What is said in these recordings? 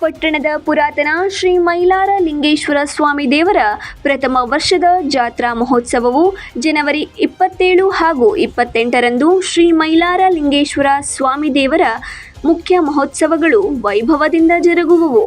ಪಟ್ಟಣದ ಪುರಾತನ ಶ್ರೀ ಮೈಲಾರ ಲಿಂಗೇಶ್ವರ ಸ್ವಾಮಿ ದೇವರ ಪ್ರಥಮ ವರ್ಷದ ಜಾತ್ರಾ ಮಹೋತ್ಸವವು ಜನವರಿ 27 ಹಾಗೂ 28ರಂದು ಶ್ರೀ ಮೈಲಾರ ಲಿಂಗೇಶ್ವರ ಸ್ವಾಮಿ ದೇವರ ಮುಖ್ಯ ಮಹೋತ್ಸವಗಳು ವೈಭವದಿಂದ ಜರುಗುವವು.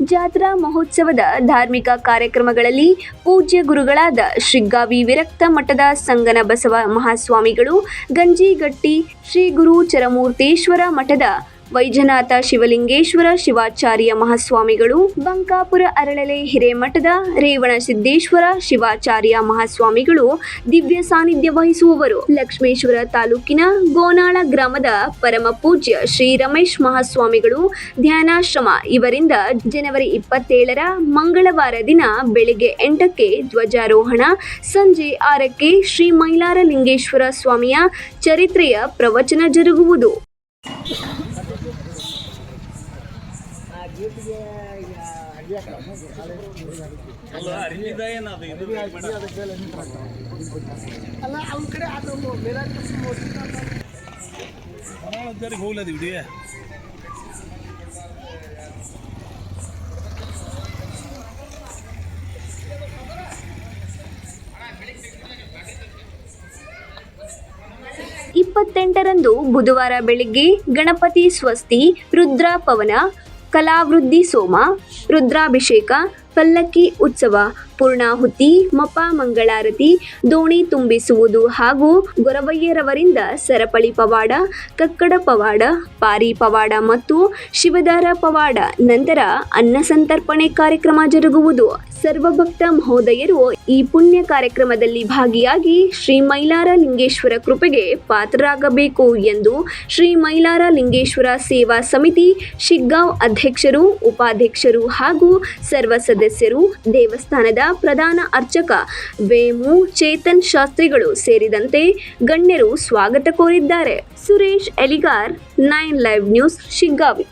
ಜಾತ್ರಾ ಮಹೋತ್ಸವದ ಧಾರ್ಮಿಕ ಕಾರ್ಯಕ್ರಮಗಳಲ್ಲಿ ಪೂಜ್ಯ ಗುರುಗಳಾದ ಶಿಗ್ಗಾವಿ ವಿರಕ್ತ ಮಠದ ಸಂಗನ ಬಸವ ಮಹಾಸ್ವಾಮಿಗಳು, ಗಂಜಿಗಟ್ಟಿ ಶ್ರೀ ಗುರು ಚರಮೂರ್ತೇಶ್ವರ ಮಠದ ವೈಜನಾಥ ಶಿವಲಿಂಗೇಶ್ವರ ಶಿವಾಚಾರ್ಯ ಮಹಾಸ್ವಾಮಿಗಳು, ಬಂಕಾಪುರ ಅರಳಲೆ ಹಿರೇಮಠದ ರೇವಣಸಿದ್ದೇಶ್ವರ ಶಿವಾಚಾರ್ಯ ಮಹಾಸ್ವಾಮಿಗಳು ದಿವ್ಯ ಸಾನ್ನಿಧ್ಯ ವಹಿಸುವವರು. ಲಕ್ಷ್ಮೇಶ್ವರ ತಾಲೂಕಿನ ಗೋನಾಳ ಗ್ರಾಮದ ಪರಮ ಪೂಜ್ಯ ಶ್ರೀ ರಮೇಶ್ ಮಹಾಸ್ವಾಮಿಗಳು ಧ್ಯಾನಾಶ್ರಮ ಇವರಿಂದ ಜನವರಿ 27ರ ಮಂಗಳವಾರ ದಿನ ಬೆಳಿಗ್ಗೆ 8ಕ್ಕೆ ಧ್ವಜಾರೋಹಣ, ಸಂಜೆ 6ಕ್ಕೆ ಶ್ರೀ ಮೈಲಾರ ಲಿಂಗೇಶ್ವರ ಸ್ವಾಮಿಯ ಚರಿತ್ರೆಯ ಪ್ರವಚನ ಜರುಗುವುದು. ಇಪ್ಪತ್ತೆಂಟರಂದು ಬುಧವಾರ ಬೆಳಿಗ್ಗೆ ಗಣಪತಿ ಸ್ವಸ್ತಿ, ರುದ್ರ ಪವನ, ಕಲಾವೃದ್ಧಿ ಸೋಮ, ರುದ್ರಾಭಿಷೇಕ, ಪಲ್ಲಕ್ಕಿ ಉತ್ಸವ, ಪೂರ್ಣಾಹುತಿ, ಮಪ ಮಂಗಳಾರತಿ, ದೋಣಿ ತುಂಬಿಸುವುದು ಹಾಗೂ ಗೊರವಯ್ಯರವರಿಂದ ಸರಪಳಿ ಪವಾಡ, ಕಕ್ಕಡ ಪವಾಡ, ಪಾರಿ ಪವಾಡ ಮತ್ತು ಶಿವದಾರ ಪವಾಡ ನಂತರ ಅನ್ನ ಸಂತರ್ಪಣೆ ಕಾರ್ಯಕ್ರಮ ಜರುಗುವುದು. ಸರ್ವಭಕ್ತ ಮಹೋದಯರು ಈ ಪುಣ್ಯ ಕಾರ್ಯಕ್ರಮದಲ್ಲಿ ಭಾಗಿಯಾಗಿ ಶ್ರೀ ಮೈಲಾರ ಲಿಂಗೇಶ್ವರ ಕೃಪೆಗೆ ಪಾತ್ರರಾಗಬೇಕು ಎಂದು ಶ್ರೀ ಮೈಲಾರ ಲಿಂಗೇಶ್ವರ ಸೇವಾ ಸಮಿತಿ ಶಿಗ್ಗಾಂವ್ ಅಧ್ಯಕ್ಷರು, ಉಪಾಧ್ಯಕ್ಷರು ಹಾಗೂ ಸರ್ವ ಸದಸ್ಯರು, ದೇವಸ್ಥಾನದ ಪ್ರಧಾನ ಅರ್ಚಕ ವೇಮು ಚೇತನ್ ಶಾಸ್ತ್ರಿಗಳು ಸೇರಿದಂತೆ ಗಣ್ಯರು ಸ್ವಾಗತ ಕೋರಿದ್ದಾರೆ. Suresh Eligar, 9 live news, Shiggavi.